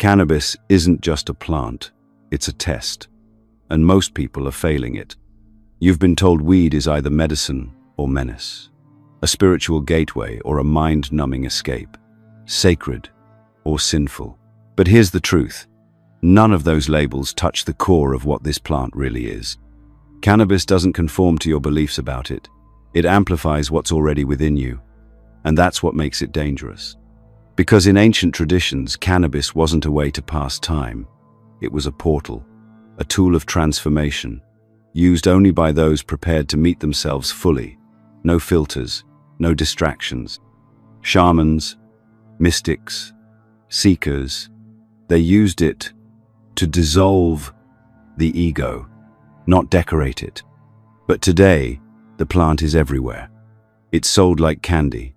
Cannabis isn't just a plant, it's a test, and most people are failing it. You've been told weed is either medicine or menace, a spiritual gateway or a mind-numbing escape, sacred or sinful. But here's the truth. None of those labels touch the core of what this plant really is. Cannabis doesn't conform to your beliefs about it. It amplifies what's already within you, and that's what makes it dangerous. Because in ancient traditions, cannabis wasn't a way to pass time. It was a portal, a tool of transformation, used only by those prepared to meet themselves fully. No filters, no distractions. Shamans, mystics, seekers, they used it to dissolve the ego, not decorate it. But today, the plant is everywhere. It's sold like candy,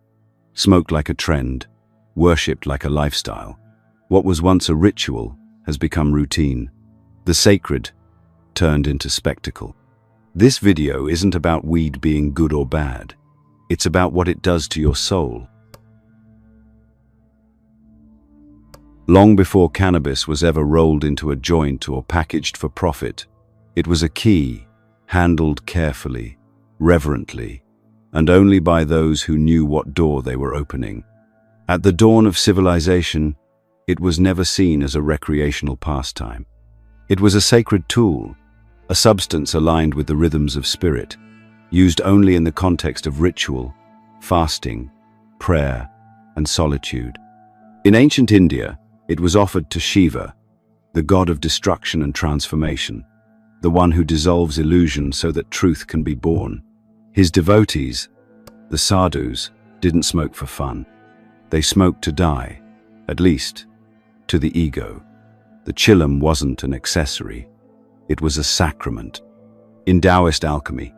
smoked like a trend, worshipped like a lifestyle. What was once a ritual has become routine. The sacred turned into spectacle. This video isn't about weed being good or bad. It's about what it does to your soul. Long before cannabis was ever rolled into a joint or packaged for profit, it was a key, handled carefully, reverently, and only by those who knew what door they were opening. At the dawn of civilization, it was never seen as a recreational pastime. It was a sacred tool, a substance aligned with the rhythms of spirit, used only in the context of ritual, fasting, prayer, and solitude. In ancient India, it was offered to Shiva, the god of destruction and transformation, the one who dissolves illusion so that truth can be born. His devotees, the sadhus, didn't smoke for fun. They smoked to die, at least to the ego. The chillum wasn't an accessory. It was a sacrament. In Taoist alchemy,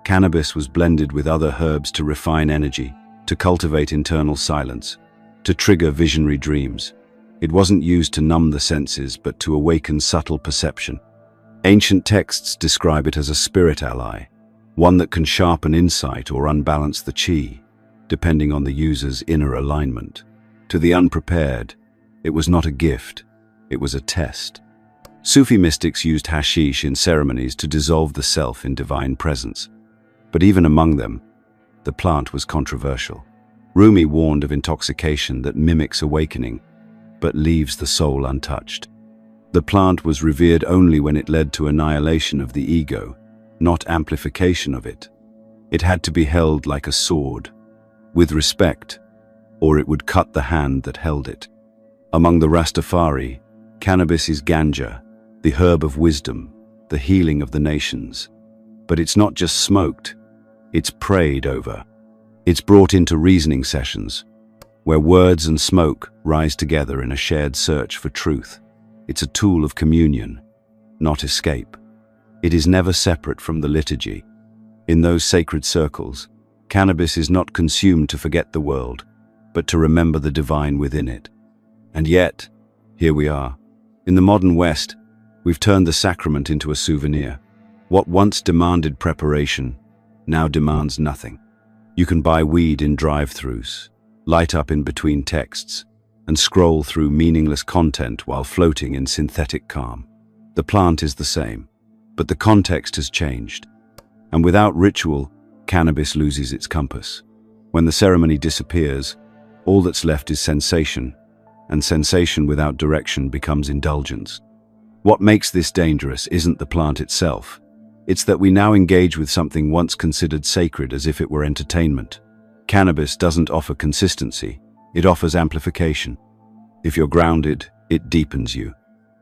cannabis was blended with other herbs to refine energy, to cultivate internal silence, to trigger visionary dreams. It wasn't used to numb the senses, but to awaken subtle perception. Ancient texts describe it as a spirit ally, one that can sharpen insight or unbalance the chi, depending on the user's inner alignment. To the unprepared, it was not a gift, it was a test. Sufi mystics used hashish in ceremonies to dissolve the self in divine presence. But even among them, the plant was controversial. Rumi warned of intoxication that mimics awakening, but leaves the soul untouched. The plant was revered only when it led to annihilation of the ego, not amplification of it. It had to be held like a sword, with respect, or it would cut the hand that held it. Among the Rastafari, cannabis is ganja, the herb of wisdom, the healing of the nations. But it's not just smoked, it's prayed over. It's brought into reasoning sessions, where words and smoke rise together in a shared search for truth. It's a tool of communion, not escape. It is never separate from the liturgy. In those sacred circles, cannabis is not consumed to forget the world, but to remember the divine within it. And yet, here we are. In the modern West, we've turned the sacrament into a souvenir. What once demanded preparation now demands nothing. You can buy weed in drive-thrus, light up in between texts, and scroll through meaningless content while floating in synthetic calm. The plant is the same, but the context has changed. And without ritual, cannabis loses its compass. When the ceremony disappears, all that's left is sensation, and sensation without direction becomes indulgence. What makes this dangerous isn't the plant itself. It's that we now engage with something once considered sacred as if it were entertainment. Cannabis doesn't offer consistency, it offers amplification. If you're grounded, it deepens you.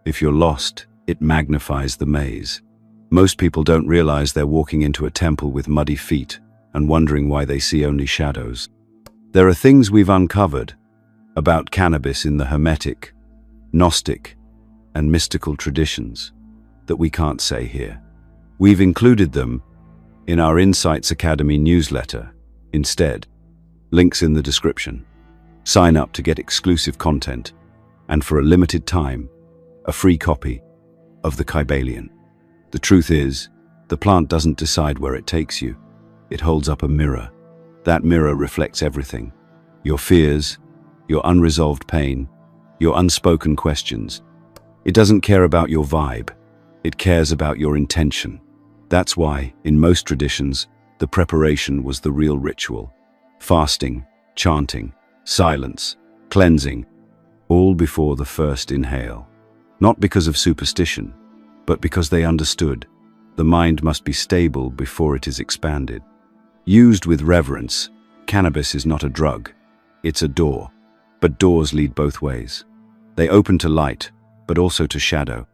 If you're lost, it magnifies the maze. Most people don't realize they're walking into a temple with muddy feet and wondering why they see only shadows. There are things we've uncovered about cannabis in the Hermetic, Gnostic, and mystical traditions that we can't say here. We've included them in our Insights Academy newsletter instead. Links in the description. Sign up to get exclusive content, and for a limited time, a free copy of the Kybalion. The truth is, the plant doesn't decide where it takes you. It holds up a mirror. That mirror reflects everything. Your fears, your unresolved pain, your unspoken questions. It doesn't care about your vibe. It cares about your intention. That's why, in most traditions, the preparation was the real ritual. Fasting, chanting, silence, cleansing, all before the first inhale. Not because of superstition, but because they understood the mind must be stable before it is expanded. Used with reverence, cannabis is not a drug. It's a door. But doors lead both ways. They open to light, but also to shadow.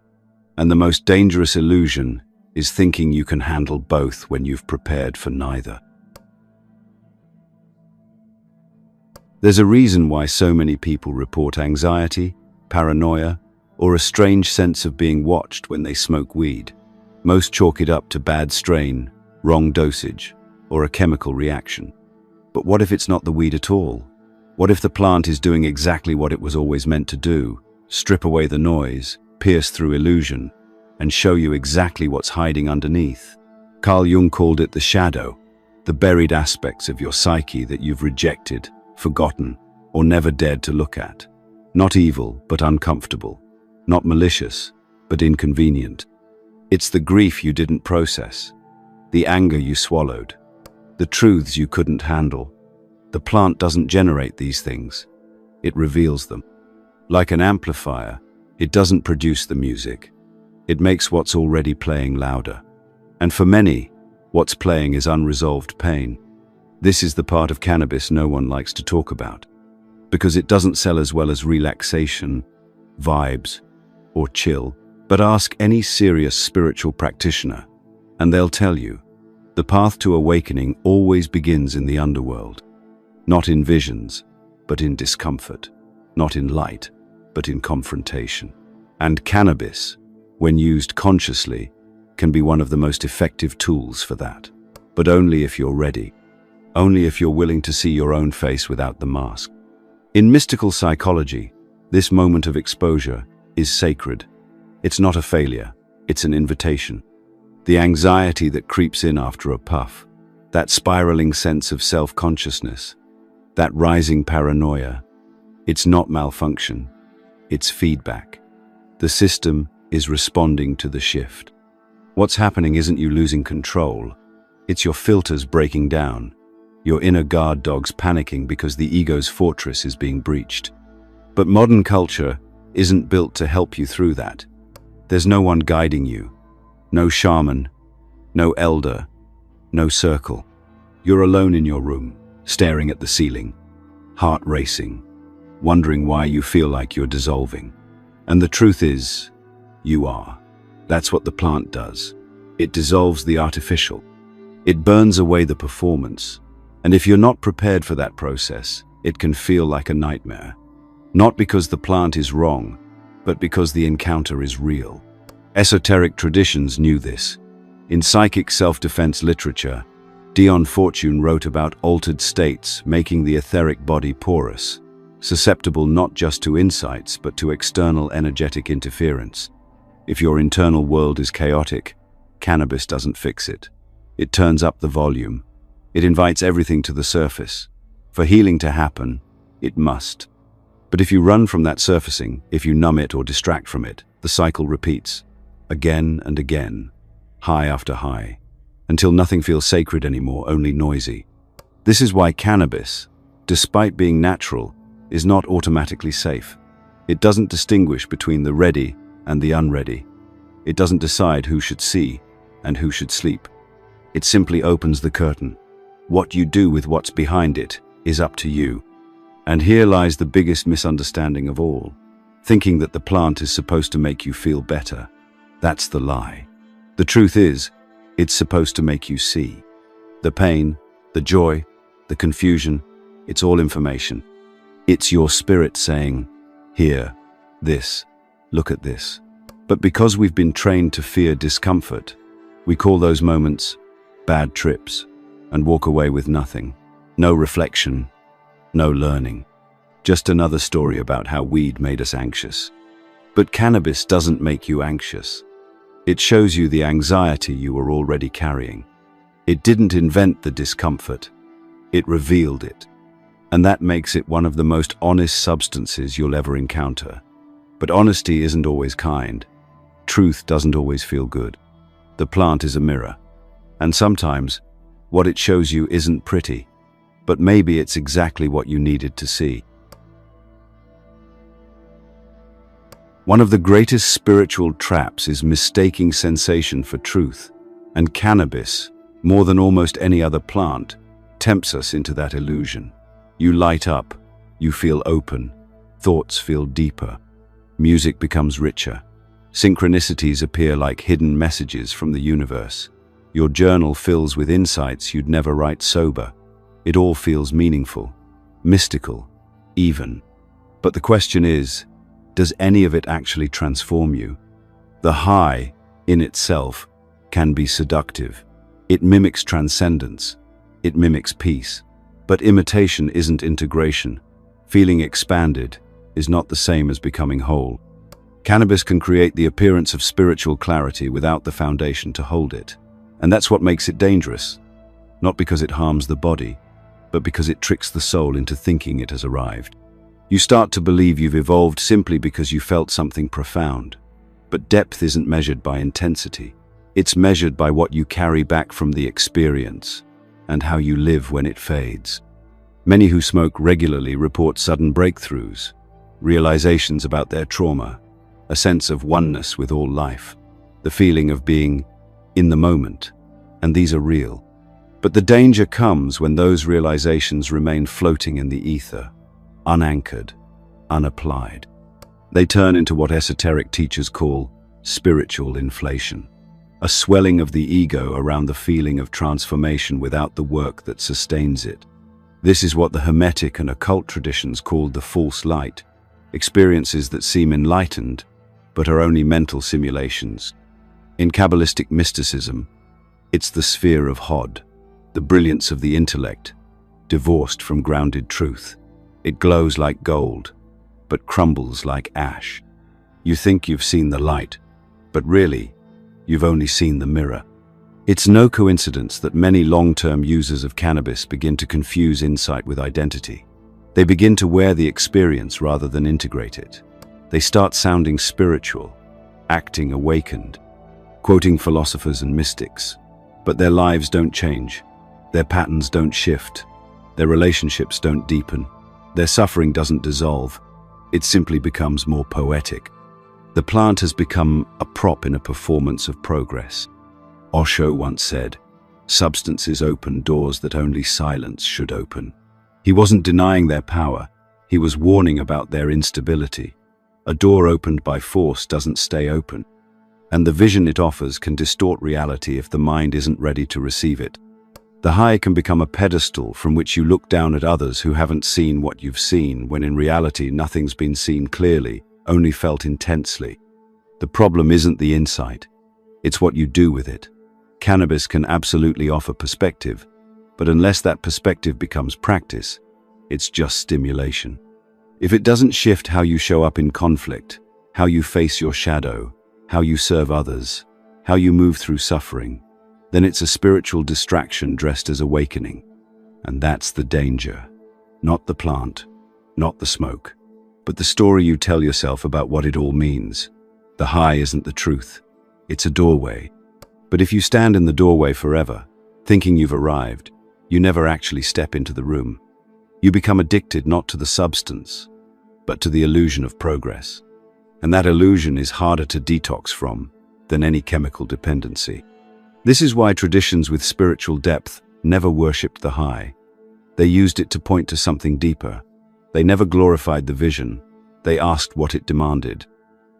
And the most dangerous illusion is thinking you can handle both when you've prepared for neither. There's a reason why so many people report anxiety, paranoia, or a strange sense of being watched when they smoke weed. Most chalk it up to bad strain, wrong dosage, or a chemical reaction. But what if it's not the weed at all? What if the plant is doing exactly what it was always meant to do? Strip away the noise, pierce through illusion, and show you exactly what's hiding underneath. Carl Jung called it the shadow, the buried aspects of your psyche that you've rejected, forgotten, or never dared to look at. Not evil, but uncomfortable. Not malicious, but inconvenient. It's the grief you didn't process, the anger you swallowed, the truths you couldn't handle. The plant doesn't generate these things. It reveals them. Like an amplifier, it doesn't produce the music. It makes what's already playing louder. And for many, what's playing is unresolved pain. This is the part of cannabis no one likes to talk about, because it doesn't sell as well as relaxation, vibes, or chill. But ask any serious spiritual practitioner, and they'll tell you, the path to awakening always begins in the underworld. Not in visions, but in discomfort. Not in light, but in confrontation. And cannabis, when used consciously, can be one of the most effective tools for that. But only if you're ready. Only if you're willing to see your own face without the mask. In mystical psychology, this moment of exposure is sacred. It's not a failure, it's an invitation. The anxiety that creeps in after a puff, that spiraling sense of self-consciousness, that rising paranoia, it's not malfunction, it's feedback. The system is responding to the shift. What's happening isn't you losing control, it's your filters breaking down, your inner guard dogs panicking because the ego's fortress is being breached. But modern culture isn't built to help you through that. There's no one guiding you, no shaman, no elder, no circle. You're alone in your room, staring at the ceiling, heart racing, wondering why you feel like you're dissolving. And the truth is, you are. That's what the plant does. It dissolves the artificial. It burns away the performance. And if you're not prepared for that process, it can feel like a nightmare. Not because the plant is wrong, but because the encounter is real. Esoteric traditions knew this. In psychic self-defense literature, Dion Fortune wrote about altered states making the etheric body porous, susceptible not just to insights but to external energetic interference. If your internal world is chaotic, cannabis doesn't fix it. It turns up the volume. It invites everything to the surface. For healing to happen, it must. But if you run from that surfacing, if you numb it or distract from it, the cycle repeats, again and again, high after high, until nothing feels sacred anymore, only noisy. This is why cannabis, despite being natural, is not automatically safe. It doesn't distinguish between the ready and the unready. It doesn't decide who should see and who should sleep. It simply opens the curtain. What you do with what's behind it is up to you. And here lies the biggest misunderstanding of all. Thinking that the plant is supposed to make you feel better. That's the lie. The truth is, it's supposed to make you see. The pain, the joy, the confusion, it's all information. It's your spirit saying, here, this, look at this. But because we've been trained to fear discomfort, we call those moments bad trips and walk away with nothing. No reflection, no learning. Just another story about how weed made us anxious. But cannabis doesn't make you anxious. It shows you the anxiety you were already carrying. It didn't invent the discomfort. It revealed it. And that makes it one of the most honest substances you'll ever encounter. But honesty isn't always kind. Truth doesn't always feel good. The plant is a mirror. And sometimes, what it shows you isn't pretty, but maybe it's exactly what you needed to see. One of the greatest spiritual traps is mistaking sensation for truth, and cannabis, more than almost any other plant, tempts us into that illusion. You light up, you feel open, thoughts feel deeper, music becomes richer, synchronicities appear like hidden messages from the universe. Your journal fills with insights you'd never write sober. It all feels meaningful, mystical, even. But the question is, does any of it actually transform you? The high, in itself, can be seductive. It mimics transcendence. It mimics peace. But imitation isn't integration. Feeling expanded is not the same as becoming whole. Cannabis can create the appearance of spiritual clarity without the foundation to hold it. And that's what makes it dangerous. Not because it harms the body, but because it tricks the soul into thinking it has arrived. You start to believe you've evolved simply because you felt something profound. But depth isn't measured by intensity. It's measured by what you carry back from the experience and how you live when it fades. Many who smoke regularly report sudden breakthroughs, realizations about their trauma, a sense of oneness with all life, the feeling of being in the moment, and these are real. But the danger comes when those realizations remain floating in the ether, unanchored, unapplied. They turn into what esoteric teachers call spiritual inflation, a swelling of the ego around the feeling of transformation without the work that sustains it. This is what the Hermetic and occult traditions called the false light, experiences that seem enlightened, but are only mental simulations. In Kabbalistic mysticism, it's the sphere of Hod, the brilliance of the intellect, divorced from grounded truth. It glows like gold, but crumbles like ash. You think you've seen the light, but really, you've only seen the mirror. It's no coincidence that many long-term users of cannabis begin to confuse insight with identity. They begin to wear the experience rather than integrate it. They start sounding spiritual, acting awakened, quoting philosophers and mystics. But their lives don't change. Their patterns don't shift. Their relationships don't deepen. Their suffering doesn't dissolve. It simply becomes more poetic. The plant has become a prop in a performance of progress. Osho once said, "Substances open doors that only silence should open." He wasn't denying their power. He was warning about their instability. A door opened by force doesn't stay open. And the vision it offers can distort reality if the mind isn't ready to receive it. The high can become a pedestal from which you look down at others who haven't seen what you've seen, when in reality nothing's been seen clearly, only felt intensely. The problem isn't the insight, it's what you do with it. Cannabis can absolutely offer perspective, but unless that perspective becomes practice, it's just stimulation. If it doesn't shift how you show up in conflict, how you face your shadow, how you serve others, how you move through suffering, then it's a spiritual distraction dressed as awakening. And that's the danger. Not the plant, not the smoke, but the story you tell yourself about what it all means. The high isn't the truth. It's a doorway. But if you stand in the doorway forever, thinking you've arrived, you never actually step into the room. You become addicted not to the substance, but to the illusion of progress. And that illusion is harder to detox from than any chemical dependency. This is why traditions with spiritual depth never worshipped the high. They used it to point to something deeper. They never glorified the vision. They asked what it demanded.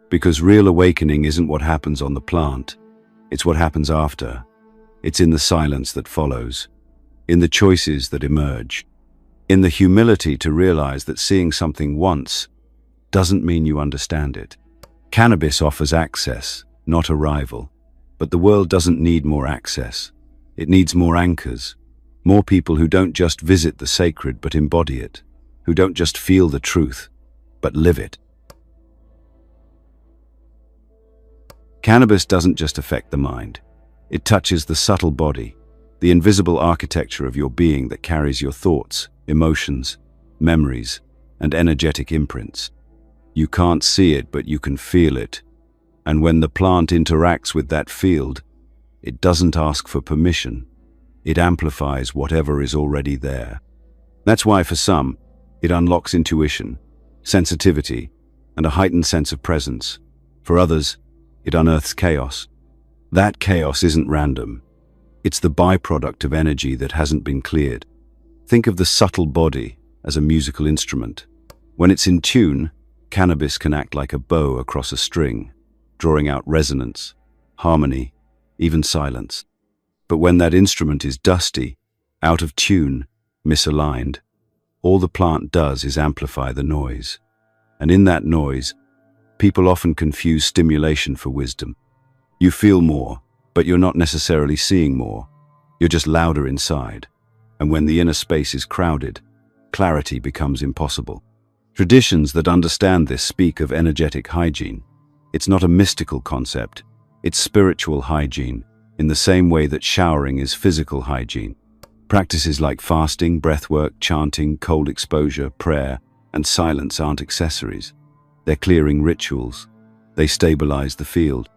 Because real awakening isn't what happens on the plant. It's what happens after. It's in the silence that follows, in the choices that emerge, in the humility to realize that seeing something once doesn't mean you understand it. Cannabis offers access, not arrival. But the world doesn't need more access. It needs more anchors, more people who don't just visit the sacred but embody it, who don't just feel the truth, but live it. Cannabis doesn't just affect the mind. It touches the subtle body, the invisible architecture of your being that carries your thoughts, emotions, memories, and energetic imprints. You can't see it, but you can feel it. And when the plant interacts with that field, it doesn't ask for permission. It amplifies whatever is already there. That's why for some, it unlocks intuition, sensitivity, and a heightened sense of presence. For others, it unearths chaos. That chaos isn't random. It's the byproduct of energy that hasn't been cleared. Think of the subtle body as a musical instrument. When it's in tune, cannabis can act like a bow across a string, drawing out resonance, harmony, even silence. But when that instrument is dusty, out of tune, misaligned, all the plant does is amplify the noise. And in that noise, people often confuse stimulation for wisdom. You feel more, but you're not necessarily seeing more. You're just louder inside. And when the inner space is crowded, clarity becomes impossible. Traditions that understand this speak of energetic hygiene. It's not a mystical concept, it's spiritual hygiene, in the same way that showering is physical hygiene. Practices like fasting, breathwork, chanting, cold exposure, prayer, and silence aren't accessories. They're clearing rituals. They stabilize the field.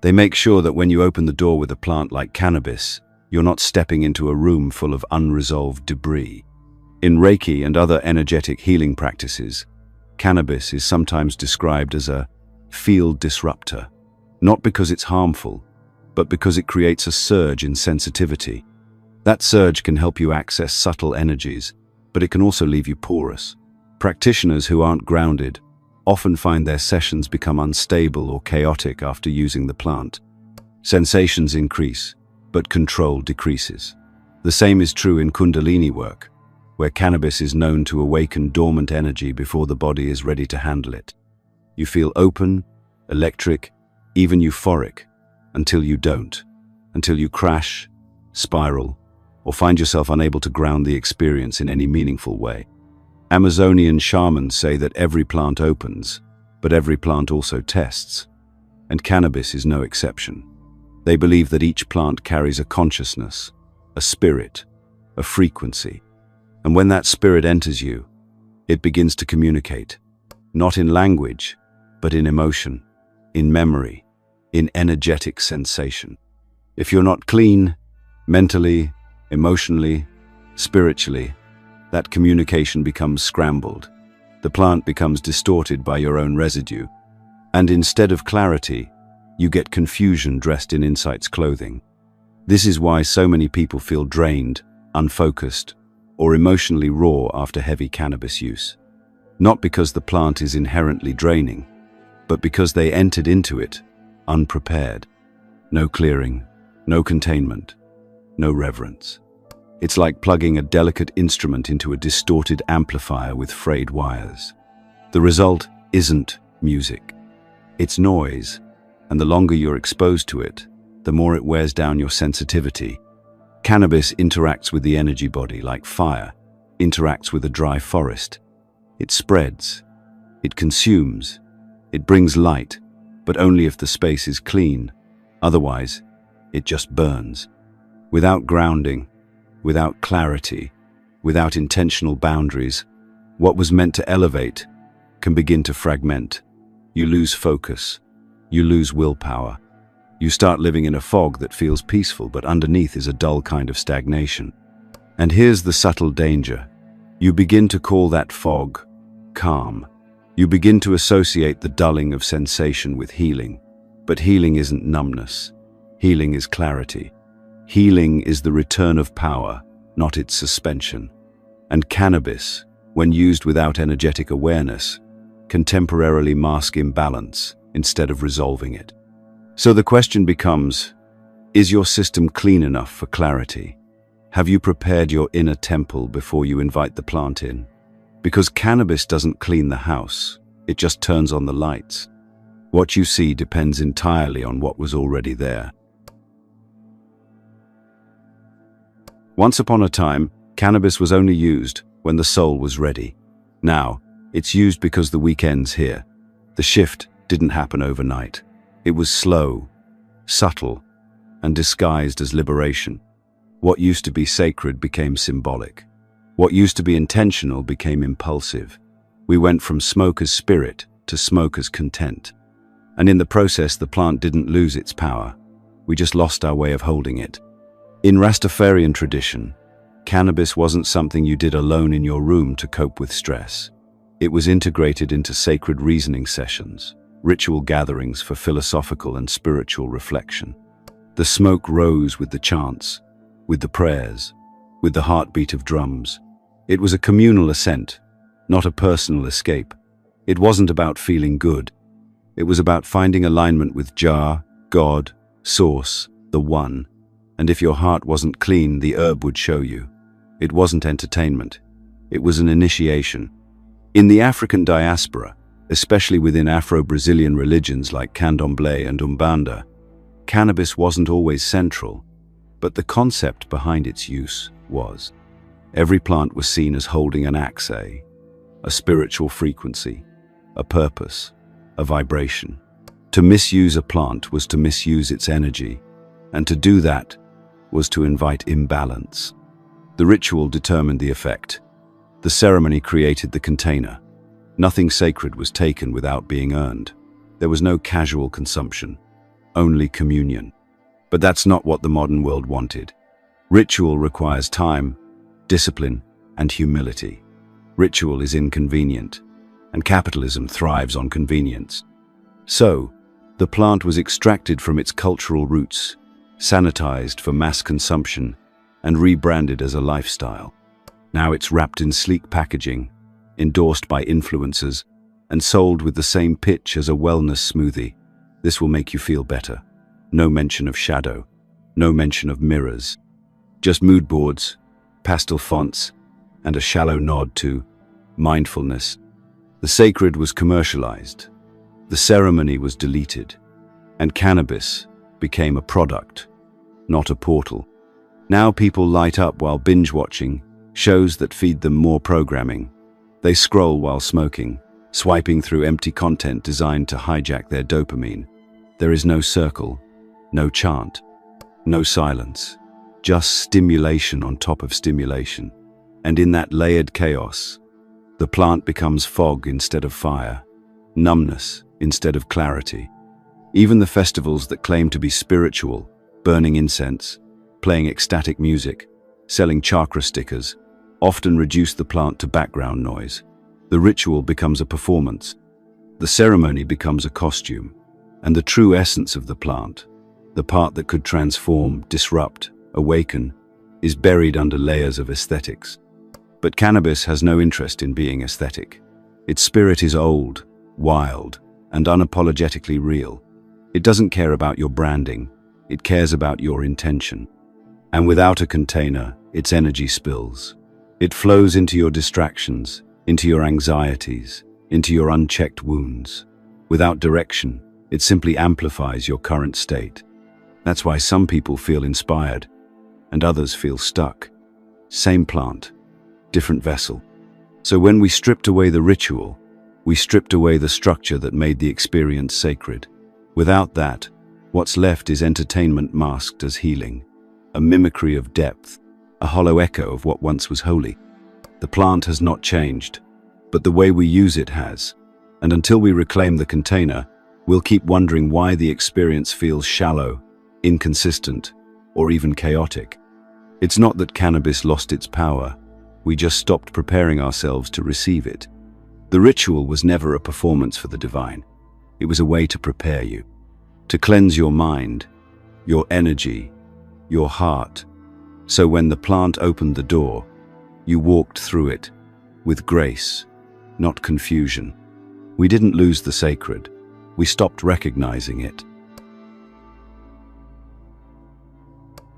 They make sure that when you open the door with a plant like cannabis, you're not stepping into a room full of unresolved debris. In Reiki and other energetic healing practices, cannabis is sometimes described as a field disruptor, not because it's harmful, but because it creates a surge in sensitivity. That surge can help you access subtle energies, but it can also leave you porous. Practitioners who aren't grounded often find their sessions become unstable or chaotic after using the plant. Sensations increase, but control decreases. The same is true in Kundalini work, where cannabis is known to awaken dormant energy before the body is ready to handle it. You feel open, electric, even euphoric, until you don't, until you crash, spiral, or find yourself unable to ground the experience in any meaningful way. Amazonian shamans say that every plant opens, but every plant also tests, and cannabis is no exception. They believe that each plant carries a consciousness, a spirit, a frequency, and when that spirit enters you, it begins to communicate, not in language, but in emotion, in memory, in energetic sensation. If you're not clean, mentally, emotionally, spiritually, that communication becomes scrambled. The plant becomes distorted by your own residue, and instead of clarity, you get confusion dressed in insight's clothing. This is why so many people feel drained, unfocused, or emotionally raw after heavy cannabis use. Not because the plant is inherently draining, but because they entered into it unprepared. No clearing, no containment, no reverence. It's like plugging a delicate instrument into a distorted amplifier with frayed wires. The result isn't music. It's noise, and the longer you're exposed to it, the more it wears down your sensitivity. Cannabis interacts with the energy body like fire interacts with a dry forest. It spreads, it consumes, it brings light, but only if the space is clean. Otherwise, it just burns. Without grounding, without clarity, without intentional boundaries, what was meant to elevate can begin to fragment. You lose focus. You lose willpower. You start living in a fog that feels peaceful, but underneath is a dull kind of stagnation. And here's the subtle danger. You begin to call that fog calm. You begin to associate the dulling of sensation with healing. But healing isn't numbness. Healing is clarity. Healing is the return of power, not its suspension. And cannabis, when used without energetic awareness, can temporarily mask imbalance instead of resolving it. So the question becomes, is your system clean enough for clarity? Have you prepared your inner temple before you invite the plant in? Because cannabis doesn't clean the house, it just turns on the lights. What you see depends entirely on what was already there. Once upon a time, cannabis was only used when the soul was ready. Now, it's used because the weekend's here. The shift didn't happen overnight. It was slow, subtle, and disguised as liberation. What used to be sacred became symbolic. What used to be intentional became impulsive. We went from smoker's spirit to smoker's content. And in the process, the plant didn't lose its power. We just lost our way of holding it. In Rastafarian tradition, cannabis wasn't something you did alone in your room to cope with stress. It was integrated into sacred reasoning sessions, ritual gatherings for philosophical and spiritual reflection. The smoke rose with the chants, with the prayers, with the heartbeat of drums. It was a communal ascent, not a personal escape. It wasn't about feeling good. It was about finding alignment with Jah, God, Source, the One. And if your heart wasn't clean, the herb would show you. It wasn't entertainment. It was an initiation. In the African diaspora, especially within Afro-Brazilian religions like Candomblé and Umbanda, cannabis wasn't always central, but the concept behind its use was. Every plant was seen as holding an accent, a spiritual frequency, a purpose, a vibration. To misuse a plant was to misuse its energy, and to do that was to invite imbalance. The ritual determined the effect. The ceremony created the container. Nothing sacred was taken without being earned. There was no casual consumption, only communion. But that's not what the modern world wanted. Ritual requires time, discipline, and humility. Ritual is inconvenient, and capitalism thrives on convenience. So, the plant was extracted from its cultural roots, sanitized for mass consumption, and rebranded as a lifestyle. Now it's wrapped in sleek packaging, endorsed by influencers, and sold with the same pitch as a wellness smoothie. This will make you feel better. No mention of shadow, no mention of mirrors. Just mood boards, pastel fonts, and a shallow nod to mindfulness. The sacred was commercialized. The ceremony was deleted. And cannabis became a product, not a portal. Now people light up while binge-watching shows that feed them more programming. They scroll while smoking, swiping through empty content designed to hijack their dopamine. There is no circle, no chant, no silence, just stimulation on top of stimulation. And in that layered chaos, the plant becomes fog instead of fire, numbness instead of clarity. Even the festivals that claim to be spiritual, burning incense, playing ecstatic music, selling chakra stickers, often reduce the plant to background noise. The ritual becomes a performance. The ceremony becomes a costume. And the true essence of the plant, the part that could transform, disrupt, awaken, is buried under layers of aesthetics. But cannabis has no interest in being aesthetic. Its spirit is old, wild, and unapologetically real. It doesn't care about your branding. It cares about your intention. And without a container, its energy spills. It flows into your distractions, into your anxieties, into your unchecked wounds. Without direction, it simply amplifies your current state. That's why some people feel inspired, and others feel stuck. Same plant, different vessel. So when we stripped away the ritual, we stripped away the structure that made the experience sacred. Without that, what's left is entertainment masked as healing, a mimicry of depth, a hollow echo of what once was holy. The plant has not changed, but the way we use it has. And until we reclaim the container, we'll keep wondering why the experience feels shallow, inconsistent, or even chaotic. It's not that cannabis lost its power. We just stopped preparing ourselves to receive it. The ritual was never a performance for the divine. It was a way to prepare you, to cleanse your mind, your energy, your heart. So when the plant opened the door, you walked through it with grace, not confusion. We didn't lose the sacred. We stopped recognizing it.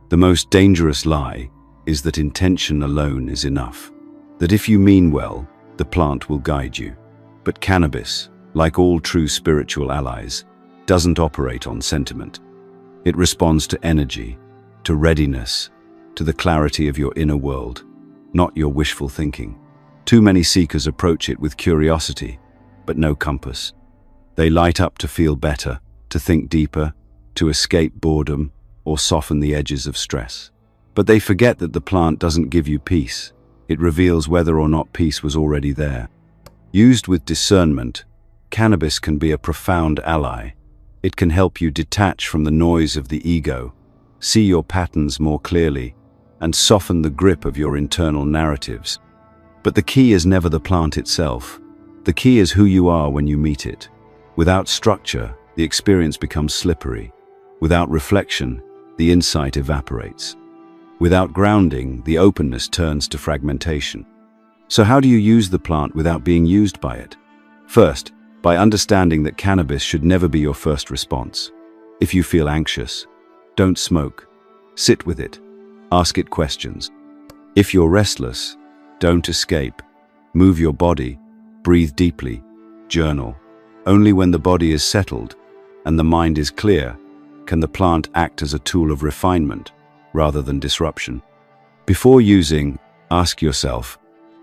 The most dangerous lie is that intention alone is enough. That if you mean well, the plant will guide you. But cannabis, like all true spiritual allies, doesn't operate on sentiment. It responds to energy, to readiness, to the clarity of your inner world, not your wishful thinking. Too many seekers approach it with curiosity, but no compass. They light up to feel better, to think deeper, to escape boredom, or soften the edges of stress. But they forget that the plant doesn't give you peace. It reveals whether or not peace was already there. Used with discernment, cannabis can be a profound ally. It can help you detach from the noise of the ego, see your patterns more clearly, and soften the grip of your internal narratives. But the key is never the plant itself. The key is who you are when you meet it. Without structure, the experience becomes slippery. Without reflection, the insight evaporates. Without grounding, the openness turns to fragmentation. So how do you use the plant without being used by it? First, by understanding that cannabis should never be your first response. If you feel anxious, don't smoke. Sit with it. Ask it questions. If you're restless, don't escape. Move your body, breathe deeply, journal. Only when the body is settled and the mind is clear can the plant act as a tool of refinement rather than disruption. Before using, ask yourself,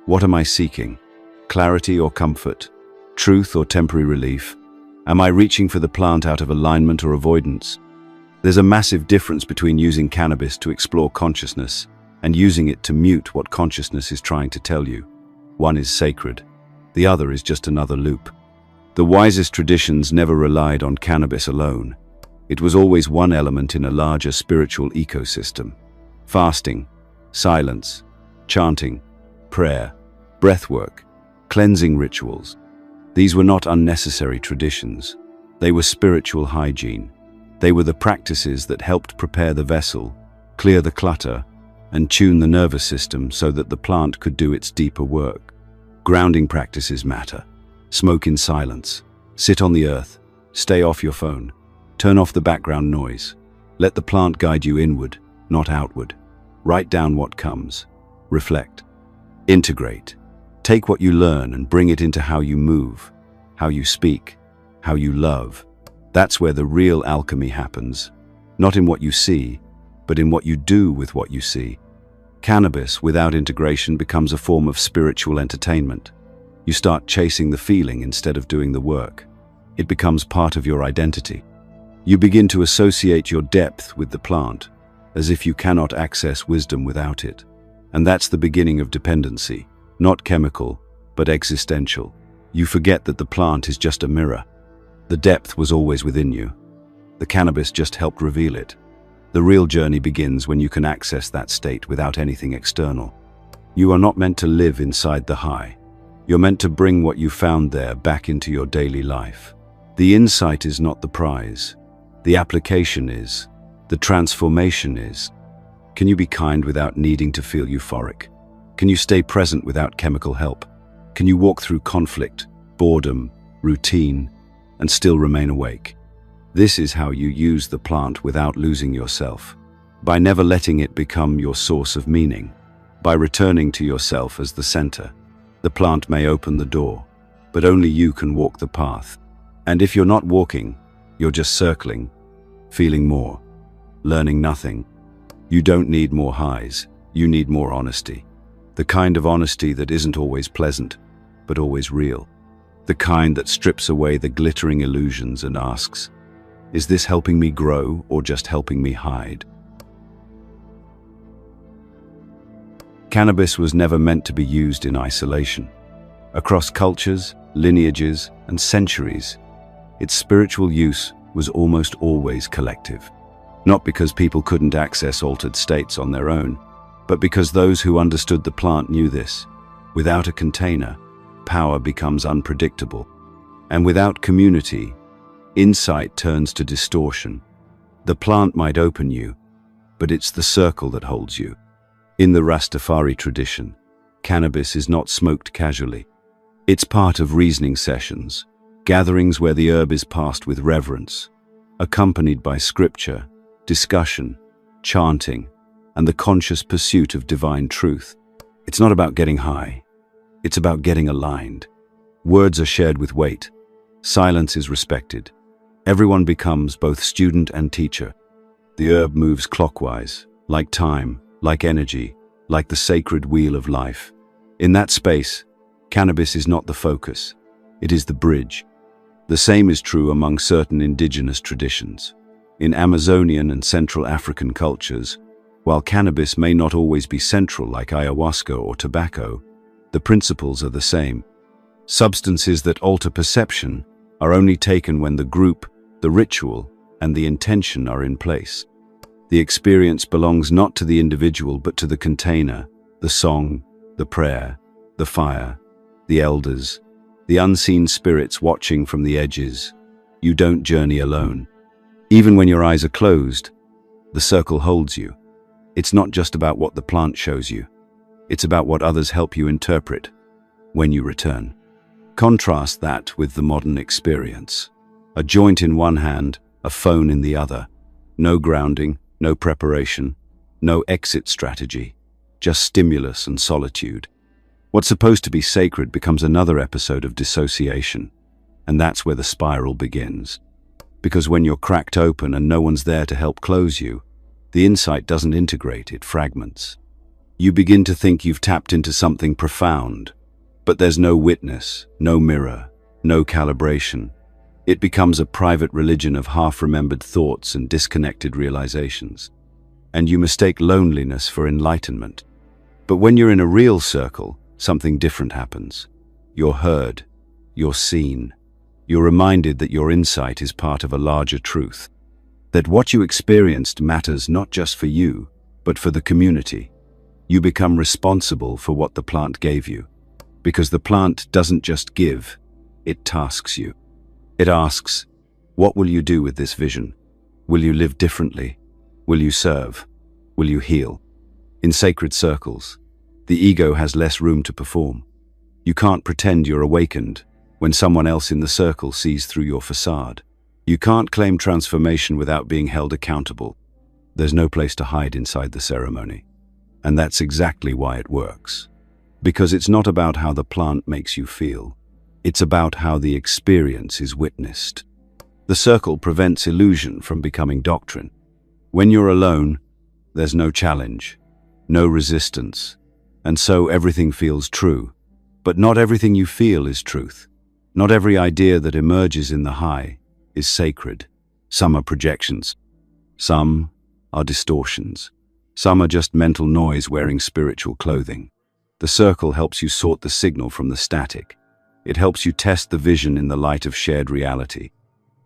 what am I seeking? Clarity or comfort? Truth or temporary relief? Am I reaching for the plant out of alignment or avoidance? There's a massive difference between using cannabis to explore consciousness and using it to mute what consciousness is trying to tell you. One is sacred, the other is just another loop. The wisest traditions never relied on cannabis alone. It was always one element in a larger spiritual ecosystem. Fasting, silence, chanting, prayer, breathwork, cleansing rituals. These were not unnecessary traditions. They were spiritual hygiene. They were the practices that helped prepare the vessel, clear the clutter, and tune the nervous system so that the plant could do its deeper work. Grounding practices matter. Smoke in silence. Sit on the earth. Stay off your phone. Turn off the background noise. Let the plant guide you inward, not outward. Write down what comes. Reflect. Integrate. Take what you learn and bring it into how you move, how you speak, how you love. That's where the real alchemy happens. Not in what you see, but in what you do with what you see. Cannabis, without integration, becomes a form of spiritual entertainment. You start chasing the feeling instead of doing the work. It becomes part of your identity. You begin to associate your depth with the plant, as if you cannot access wisdom without it. And that's the beginning of dependency, not chemical, but existential. You forget that the plant is just a mirror. The depth was always within you. The cannabis just helped reveal it. The real journey begins when you can access that state without anything external. You are not meant to live inside the high. You're meant to bring what you found there back into your daily life. The insight is not the prize. The application is. The transformation is. Can you be kind without needing to feel euphoric? Can you stay present without chemical help? Can you walk through conflict, boredom, routine, and still remain awake? This is how you use the plant without losing yourself. By never letting it become your source of meaning. By returning to yourself as the center. The plant may open the door, but only you can walk the path. And if you're not walking, you're just circling, feeling more, learning nothing. You don't need more highs, you need more honesty. The kind of honesty that isn't always pleasant, but always real. The kind that strips away the glittering illusions and asks, is this helping me grow or just helping me hide? Cannabis was never meant to be used in isolation. Across cultures, lineages, and centuries, its spiritual use was almost always collective. Not because people couldn't access altered states on their own, but because those who understood the plant knew this. Without a container, power becomes unpredictable. And without community, insight turns to distortion. The plant might open you, but it's the circle that holds you. In the Rastafari tradition, cannabis is not smoked casually. It's part of reasoning sessions, gatherings where the herb is passed with reverence, accompanied by scripture, discussion, chanting, and the conscious pursuit of divine truth. It's not about getting high. It's about getting aligned. Words are shared with weight. Silence is respected. Everyone becomes both student and teacher. The herb moves clockwise, like time, like energy, like the sacred wheel of life. In that space, cannabis is not the focus. It is the bridge. The same is true among certain indigenous traditions. In Amazonian and Central African cultures, While cannabis may not always be central like ayahuasca or tobacco, the principles are the same. Substances that alter perception are only taken when the group, the ritual, and the intention are in place. The experience belongs not to the individual but to the container, the song, the prayer, the fire, the elders, the unseen spirits watching from the edges. You don't journey alone. Even when your eyes are closed, the circle holds you. It's not just about what the plant shows you. It's about what others help you interpret when you return. Contrast that with the modern experience. A joint in one hand, a phone in the other. No grounding, no preparation, no exit strategy, just stimulus and solitude. What's supposed to be sacred becomes another episode of dissociation, and that's where the spiral begins. Because when you're cracked open and no one's there to help close you, the insight doesn't integrate, it fragments. You begin to think you've tapped into something profound, but there's no witness, no mirror, no calibration. It becomes a private religion of half-remembered thoughts and disconnected realizations. And you mistake loneliness for enlightenment. But when you're in a real circle, something different happens. You're heard, you're seen. You're reminded that your insight is part of a larger truth. That what you experienced matters not just for you, but for the community. You become responsible for what the plant gave you. Because the plant doesn't just give, it tasks you. It asks, what will you do with this vision? Will you live differently? Will you serve? Will you heal? In sacred circles, the ego has less room to perform. You can't pretend you're awakened when someone else in the circle sees through your facade. You can't claim transformation without being held accountable. There's no place to hide inside the ceremony. And that's exactly why it works. Because it's not about how the plant makes you feel. It's about how the experience is witnessed. The circle prevents illusion from becoming doctrine. When you're alone, there's no challenge, no resistance, and so everything feels true. But not everything you feel is truth. Not every idea that emerges in the high is sacred. Some are projections. Some are distortions. Some are just mental noise wearing spiritual clothing. The circle helps you sort the signal from the static. It helps you test the vision in the light of shared reality.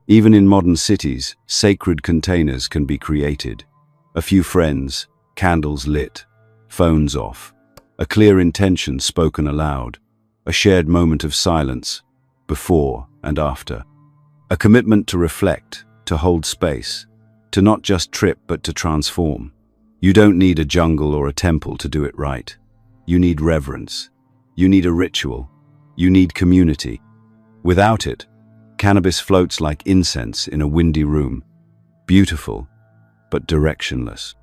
Even in modern cities, sacred containers can be created. A few friends, candles lit, phones off, a clear intention spoken aloud, a shared moment of silence, before and after. A commitment to reflect, to hold space, to not just trip but to transform. You don't need a jungle or a temple to do it right. You need reverence. You need a ritual. You need community. Without it, cannabis floats like incense in a windy room. Beautiful, but directionless.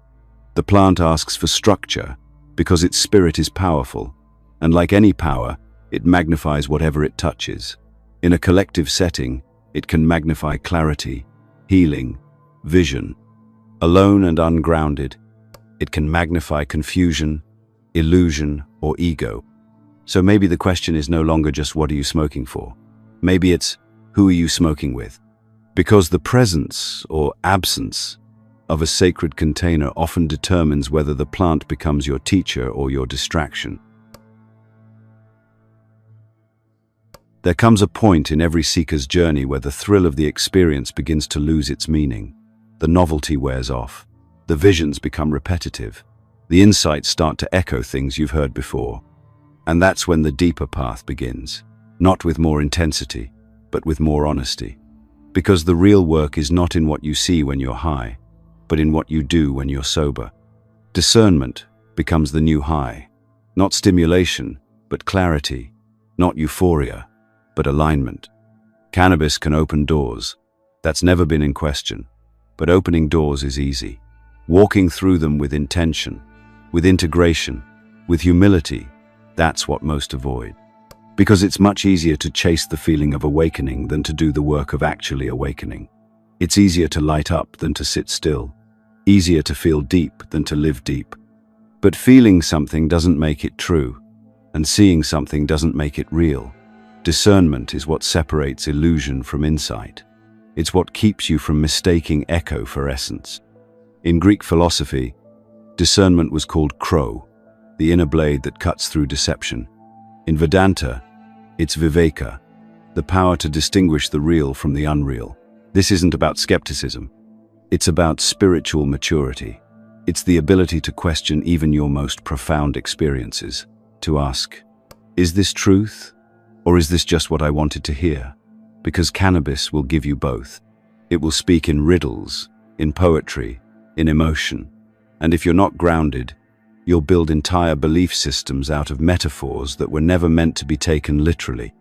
The plant asks for structure because its spirit is powerful, and like any power, it magnifies whatever it touches. In a collective setting, it can magnify clarity, healing, vision. Alone and ungrounded, it can magnify confusion, illusion, or ego. So maybe the question is no longer just what are you smoking for? Maybe it's who are you smoking with? Because the presence or absence of a sacred container often determines whether the plant becomes your teacher or your distraction. There comes a point in every seeker's journey where the thrill of the experience begins to lose its meaning. The novelty wears off. The visions become repetitive. The insights start to echo things you've heard before. And that's when the deeper path begins. Not with more intensity, but with more honesty. Because the real work is not in what you see when you're high, but in what you do when you're sober. Discernment becomes the new high. Not stimulation, but clarity. Not euphoria, but alignment. Cannabis can open doors. That's never been in question. But opening doors is easy. Walking through them with intention, with integration, with humility, that's what most avoid. Because it's much easier to chase the feeling of awakening than to do the work of actually awakening. It's easier to light up than to sit still. Easier to feel deep than to live deep. But feeling something doesn't make it true, and seeing something doesn't make it real. Discernment is what separates illusion from insight. It's what keeps you from mistaking echo for essence. In Greek philosophy, Discernment was called crow, the inner blade that cuts through deception. In Vedanta, it's viveka, the power to distinguish the real from the unreal. This isn't about skepticism. It's about spiritual maturity. It's the ability to question even your most profound experiences, to ask, is this truth, or is this just what I wanted to hear? Because cannabis will give you both. It will speak in riddles, in poetry, in emotion. And if you're not grounded, you'll build entire belief systems out of metaphors that were never meant to be taken literally.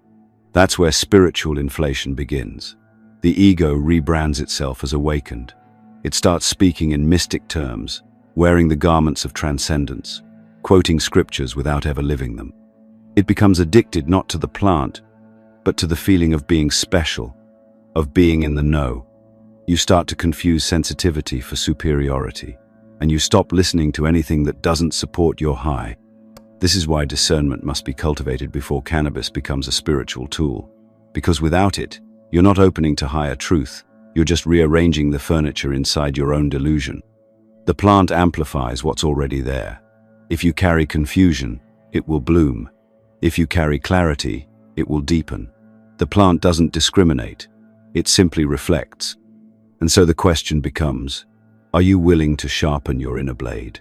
That's where spiritual inflation begins. The ego rebrands itself as awakened. It starts speaking in mystic terms, wearing the garments of transcendence, quoting scriptures without ever living them. It becomes addicted not to the plant, but to the feeling of being special, of being in the know. You start to confuse sensitivity for superiority, and you stop listening to anything that doesn't support your high. This is why discernment must be cultivated before cannabis becomes a spiritual tool. Because without it, you're not opening to higher truth, you're just rearranging the furniture inside your own delusion. The plant amplifies what's already there. If you carry confusion, it will bloom. If you carry clarity, it will deepen. The plant doesn't discriminate, it simply reflects. And so the question becomes, are you willing to sharpen your inner blade?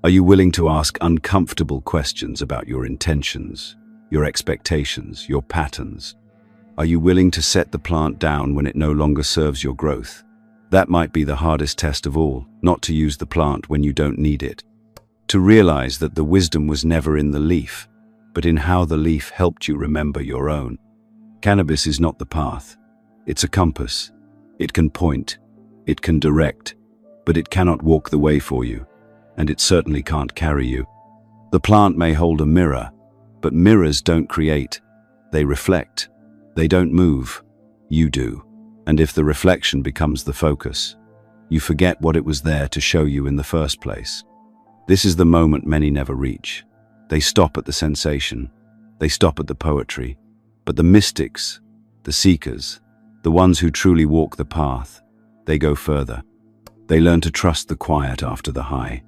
Are you willing to ask uncomfortable questions about your intentions, your expectations, your patterns? Are you willing to set the plant down when it no longer serves your growth? That might be the hardest test of all, not to use the plant when you don't need it. To realize that the wisdom was never in the leaf, but in how the leaf helped you remember your own. Cannabis is not the path. It's a compass. It can point, it can direct, but it cannot walk the way for you, and it certainly can't carry you. The plant may hold a mirror, but mirrors don't create, they reflect. They don't move, you do. And if the reflection becomes the focus, you forget what it was there to show you in the first place. This is the moment many never reach. They stop at the sensation, they stop at the poetry, but the mystics, the seekers, the ones who truly walk the path, they go further. They learn to trust the quiet after the high.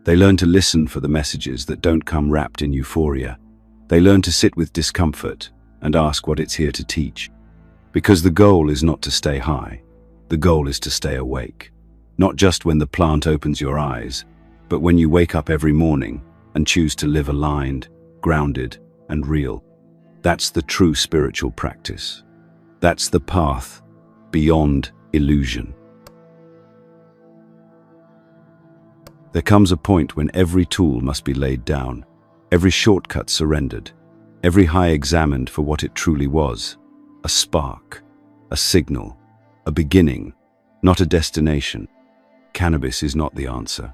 They learn to listen for the messages that don't come wrapped in euphoria. They learn to sit with discomfort and ask what it's here to teach. Because the goal is not to stay high, the goal is to stay awake. Not just when the plant opens your eyes, but when you wake up every morning and choose to live aligned, grounded, and real. That's the true spiritual practice. That's the path beyond illusion. There comes a point when every tool must be laid down, every shortcut surrendered, every high examined for what it truly was, a spark, a signal, a beginning, not a destination. Cannabis is not the answer.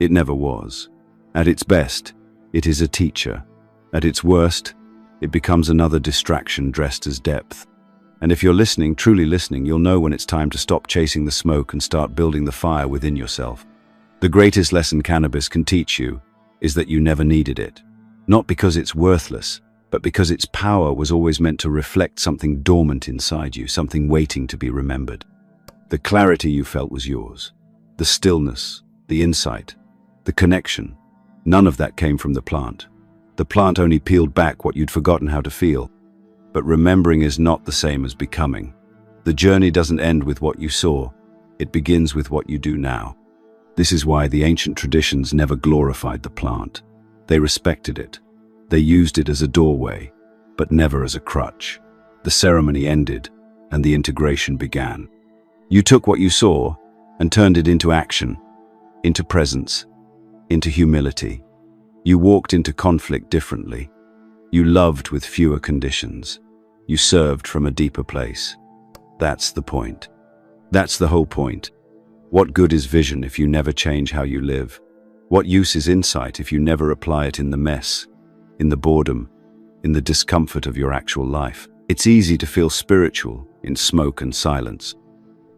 It never was. At its best, it is a teacher. At its worst, it becomes another distraction dressed as depth. And if you're listening, truly listening, you'll know when it's time to stop chasing the smoke and start building the fire within yourself. The greatest lesson cannabis can teach you is that you never needed it. Not because it's worthless, but because its power was always meant to reflect something dormant inside you, something waiting to be remembered. The clarity you felt was yours. The stillness, the insight, the connection. None of that came from the plant. The plant only peeled back what you'd forgotten how to feel. But remembering is not the same as becoming. The journey doesn't end with what you saw. It begins with what you do now. This is why the ancient traditions never glorified the plant. They respected it. They used it as a doorway, but never as a crutch. The ceremony ended, and the integration began. You took what you saw and turned it into action, into presence, into humility. You walked into conflict differently. You loved with fewer conditions. You served from a deeper place. That's the point. That's the whole point. What good is vision if you never change how you live? What use is insight if you never apply it in the mess, in the boredom, in the discomfort of your actual life? It's easy to feel spiritual in smoke and silence,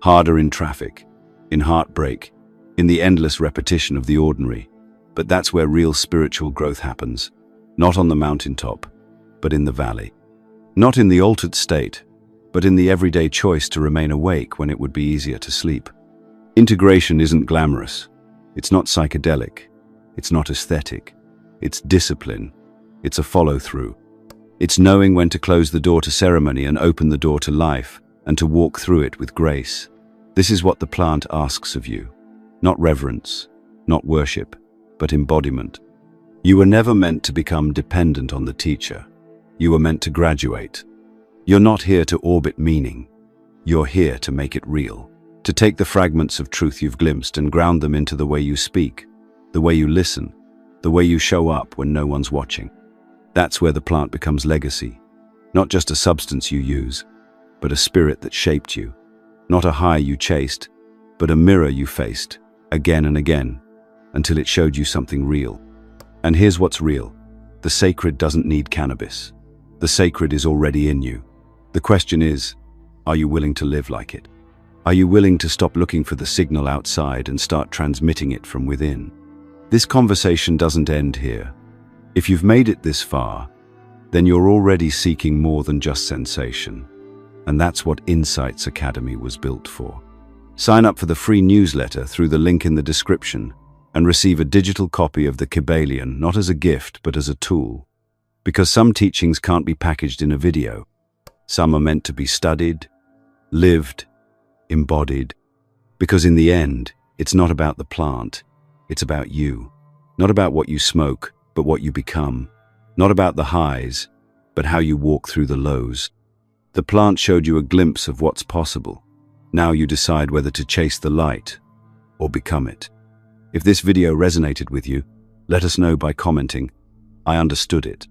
harder in traffic, in heartbreak, in the endless repetition of the ordinary. But that's where real spiritual growth happens, not on the mountaintop, but in the valley. Not in the altered state, but in the everyday choice to remain awake when it would be easier to sleep. Integration isn't glamorous. It's not psychedelic. It's not aesthetic. It's discipline. It's a follow-through. It's knowing when to close the door to ceremony and open the door to life, and to walk through it with grace. This is what the plant asks of you. Not reverence, not worship, but embodiment. You were never meant to become dependent on the teacher. You were meant to graduate. You're not here to orbit meaning. You're here to make it real. To take the fragments of truth you've glimpsed and ground them into the way you speak, the way you listen, the way you show up when no one's watching. That's where the plant becomes legacy. Not just a substance you use, but a spirit that shaped you. Not a high you chased, but a mirror you faced, again and again, until it showed you something real. And here's what's real. The sacred doesn't need cannabis. The sacred is already in you. The question is, are you willing to live like it? Are you willing to stop looking for the signal outside and start transmitting it from within? This conversation doesn't end here. If you've made it this far, then you're already seeking more than just sensation. And that's what Insights Academy was built for. Sign up for the free newsletter through the link in the description and receive a digital copy of the Kybalion, not as a gift, but as a tool. Because some teachings can't be packaged in a video. Some are meant to be studied, lived, embodied. Because in the end, it's not about the plant, it's about you. Not about what you smoke, but what you become. Not about the highs, but how you walk through the lows. The plant showed you a glimpse of what's possible. Now you decide whether to chase the light or become it. If this video resonated with you, let us know by commenting, "I understood it."